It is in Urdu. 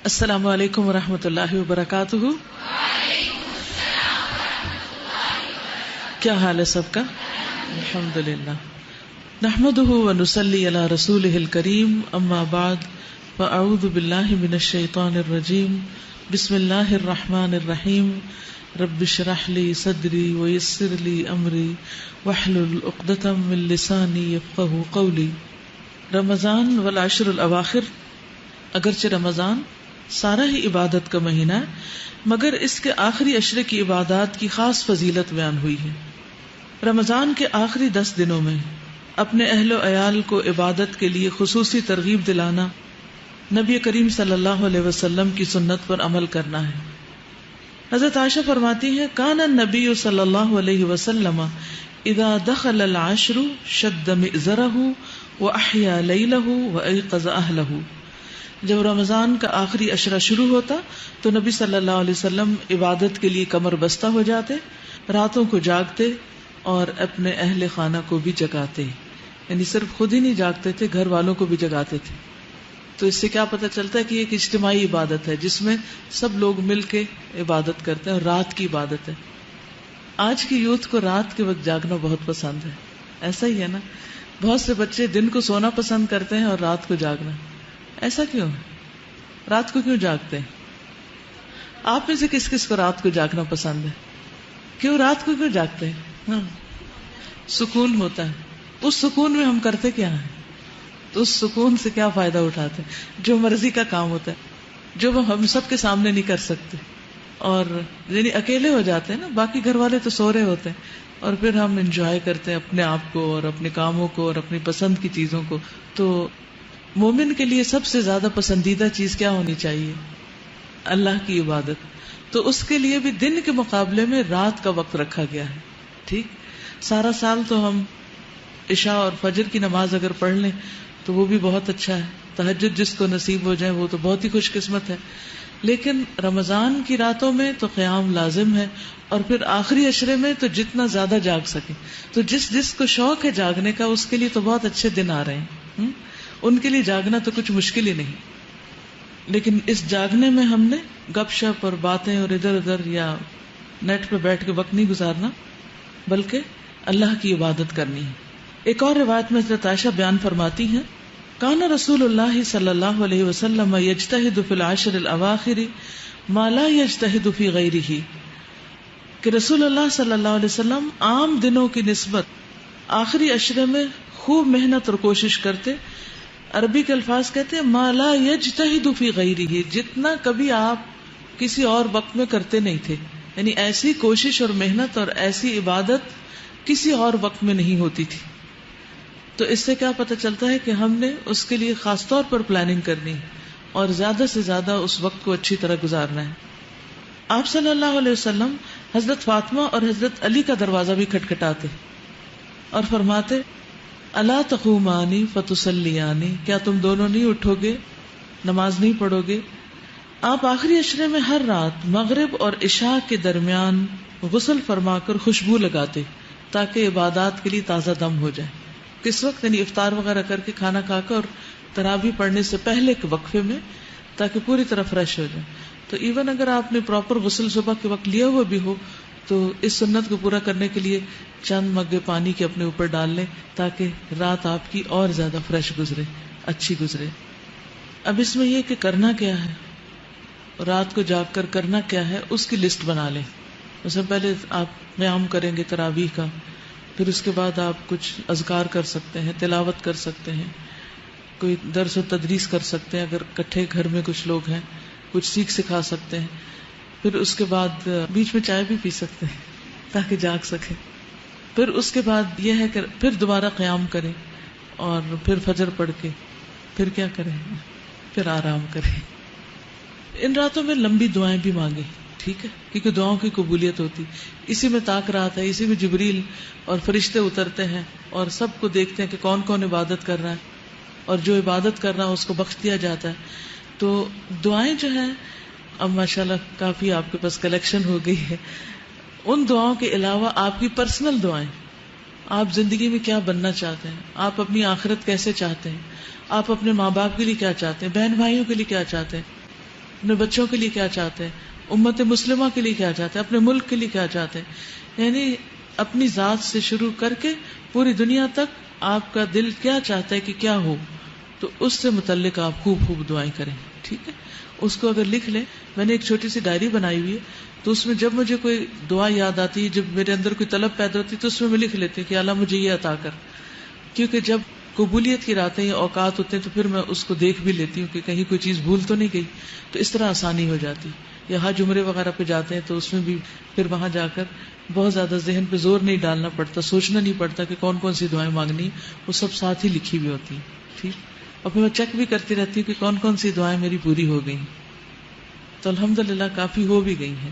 السلام علیکم ورحمۃ اللہ وبرکاتہ. کیا حال ہے سب کا؟ الحمدللہ. نحمده ونصلی علی رسولہ الکریم. اما بعد فاعوذ باللہ من الشیطان الرجیم. بسم اللہ الرحمن الرحیم. رب اشرح لی صدری ویسر لی امری واحلل عقدۃ من لسانی یفقہوا قولی. رمضان والعشر الاواخر. اگرچہ رمضان سارا ہی عبادت کا مہینہ ہے، مگر اس کے آخری عشرے کی عبادات کی خاص فضیلت بیان ہوئی ہے. رمضان کے آخری 10 دنوں میں اپنے اہل و عیال کو عبادت کے لیے خصوصی ترغیب دلانا، نبی کریم صلی اللہ علیہ وسلم کی سنت پر عمل کرنا ہے. حضرت عائشہ فرماتی ہیں، کان النبی صلی اللہ علیہ وسلم اذا دخل العشر شد مئزرہ واحیا لیلہ وایقظ اہلہ. جب رمضان کا آخری عشرہ شروع ہوتا تو نبی صلی اللہ علیہ وسلم عبادت کے لیے کمر بستہ ہو جاتے، راتوں کو جاگتے اور اپنے اہل خانہ کو بھی جگاتے. یعنی صرف خود ہی نہیں جاگتے تھے، گھر والوں کو بھی جگاتے تھے. تو اس سے کیا پتہ چلتا ہے کہ یہ ایک اجتماعی عبادت ہے جس میں سب لوگ مل کے عبادت کرتے ہیں، اور رات کی عبادت ہے. آج کی یوتھ کو رات کے وقت جاگنا بہت پسند ہے. ایسا ہی ہے نا؟ بہت سے بچے دن کو سونا پسند کرتے ہیں اور رات کو جاگنا. ایسا کیوں ہے؟ رات کو کیوں جاگتے ہیں؟ آپ میں سے کس کس کو رات کو جاگنا پسند ہے؟ کیوں رات کو کیوں جاگتے ہیں؟ ہاں، سکون ہوتا ہے. اس سکون میں ہم کرتے کیا ہیں؟ تو اس سکون سے کیا فائدہ اٹھاتے ہیں؟ جو مرضی کا کام ہوتا ہے جو ہم سب کے سامنے نہیں کر سکتے، اور یعنی اکیلے ہو جاتے ہیں نا، باقی گھر والے تو سو رہے ہوتے ہیں، اور پھر ہم انجوائے کرتے ہیں اپنے آپ کو اور اپنے کاموں کو اور اپنی پسند کی چیزوں کو. تو مومن کے لیے سب سے زیادہ پسندیدہ چیز کیا ہونی چاہیے؟ اللہ کی عبادت. تو اس کے لیے بھی دن کے مقابلے میں رات کا وقت رکھا گیا ہے. ٹھیک، سارا سال تو ہم عشاء اور فجر کی نماز اگر پڑھ لیں تو وہ بھی بہت اچھا ہے. تہجد جس کو نصیب ہو جائے وہ تو بہت ہی خوش قسمت ہے. لیکن رمضان کی راتوں میں تو قیام لازم ہے، اور پھر آخری عشرے میں تو جتنا زیادہ جاگ سکے. تو جس کو شوق ہے جاگنے کا، اس کے لیے تو بہت اچھے دن آ رہے ہیں. ان کے لیے جاگنا تو کچھ مشکل ہی نہیں. لیکن اس جاگنے میں ہم نے گپ شپ اور باتیں اور ادھر ادھر یا نیٹ پہ بیٹھ کے وقت نہیں گزارنا، بلکہ اللہ کی عبادت کرنی ہے. ایک اور روایت میں حضرت عائشہ بیان فرماتی ہیں، کان رسول اللہ صلی اللہ علیہ وسلم یجتہد فی العشر الاواخر ما لا یجتہد فی غیرہ. کہ رسول اللہ صلی اللہ علیہ وسلم عام دنوں کی نسبت آخری عشرے میں خوب محنت اور کوشش کرتے. عربی کے الفاظ کہتے ہیں ما لا یجتہد فی غیرہ، جتنا کبھی آپ کسی اور وقت میں کرتے نہیں تھے. یعنی ایسی کوشش اور محنت اور ایسی عبادت کسی اور وقت میں نہیں ہوتی تھی. تو اس سے کیا پتہ چلتا ہے کہ ہم نے اس کے لیے خاص طور پر پلاننگ کرنی اور زیادہ سے زیادہ اس وقت کو اچھی طرح گزارنا ہے. آپ صلی اللہ علیہ وسلم حضرت فاطمہ اور حضرت علی کا دروازہ بھی کھٹکھٹاتے اور فرماتے، الا تقومانی فتصلیانی، کیا تم دونوں نہیں اٹھو گے، نماز نہیں پڑھو گے؟ آپ آخری عشرے میں ہر رات مغرب اور عشاء کے درمیان غسل فرما کر خوشبو لگاتے تاکہ عبادات کے لیے تازہ دم ہو جائے. کس وقت؟ یعنی افطار وغیرہ کر کے کھانا کھا کر اور تراویح پڑھنے سے پہلے کے وقفے میں، تاکہ پوری طرح فریش ہو جائے. تو ایون اگر آپ نے پراپر غسل صبح کے وقت لیا ہوا بھی ہو تو اس سنت کو پورا کرنے کے لیے چند مگے پانی کے اپنے اوپر ڈال لیں تاکہ رات آپ کی اور زیادہ فریش گزرے، اچھی گزرے. اب اس میں یہ کہ کرنا کیا ہے، رات کو جاگ کر کرنا کیا ہے، اس کی لسٹ بنا لیں. اس سے پہلے آپ قیام کریں گے تراویح کا، پھر اس کے بعد آپ کچھ اذکار کر سکتے ہیں، تلاوت کر سکتے ہیں، کوئی درس و تدریس کر سکتے ہیں اگر کٹھے گھر میں کچھ لوگ ہیں، کچھ سیکھ سکھا سکتے ہیں. پھر اس کے بعد بیچ میں چائے بھی پی سکتے ہیں تاکہ جاگ سکیں. پھر اس کے بعد یہ ہے کہ پھر دوبارہ قیام کریں اور پھر فجر پڑھ کے پھر کیا کریں، پھر آرام کریں. ان راتوں میں لمبی دعائیں بھی مانگیں، ٹھیک ہے، کیونکہ دعاؤں کی قبولیت ہوتی. اسی میں طاق رات ہے، اسی میں جبریل اور فرشتے اترتے ہیں اور سب کو دیکھتے ہیں کہ کون کون عبادت کر رہا ہے، اور جو عبادت کر رہا ہے اس کو بخش دیا جاتا ہے. تو دعائیں جو ہیں اب ماشاءاللہ کافی آپ کے پاس کلیکشن ہو گئی ہے. ان دعاؤں کے علاوہ آپ کی پرسنل دعائیں، آپ زندگی میں کیا بننا چاہتے ہیں، آپ اپنی آخرت کیسے چاہتے ہیں، آپ اپنے ماں باپ کے لیے کیا چاہتے ہیں، بہن بھائیوں کے لیے کیا چاہتے ہیں، اپنے بچوں کے لیے کیا چاہتے ہیں، امت مسلمہ کے لیے کیا چاہتے ہیں، اپنے ملک کے لیے کیا چاہتے ہیں، یعنی اپنی ذات سے شروع کر کے پوری دنیا تک آپ کا دل کیا چاہتا ہے کہ کیا ہو، تو اس سے متعلق آپ خوب خوب دعائیں کریں. ٹھیک ہے، اس کو اگر لکھ لیں. میں نے ایک چھوٹی سی ڈائری بنائی ہوئی ہے، تو اس میں جب مجھے کوئی دعا یاد آتی ہے، جب میرے اندر کوئی طلب پیدا ہوتی ہے، تو اس میں لکھ لیتی ہوں کہ اللہ مجھے یہ عطا کر. کیونکہ جب قبولیت کی راتیں یا اوقات ہوتے ہیں تو پھر میں اس کو دیکھ بھی لیتی ہوں کہ کہیں کوئی چیز بھول تو نہیں گئی، تو اس طرح آسانی ہو جاتی. یا حج عمرے وغیرہ پہ جاتے ہیں تو اس میں بھی پھر وہاں جا کر بہت زیادہ ذہن پہ زور نہیں ڈالنا پڑتا، سوچنا نہیں پڑتا کہ کون کون سی دعائیں مانگنی، وہ سب ساتھ ہی لکھی ہوئی ہوتی ہیں. ٹھیک، اور پھر میں چیک بھی کرتی رہتی ہوں کہ کون کون سی دعائیں میری پوری ہو گئی. تو الحمدللہ کافی ہو بھی گئی ہیں.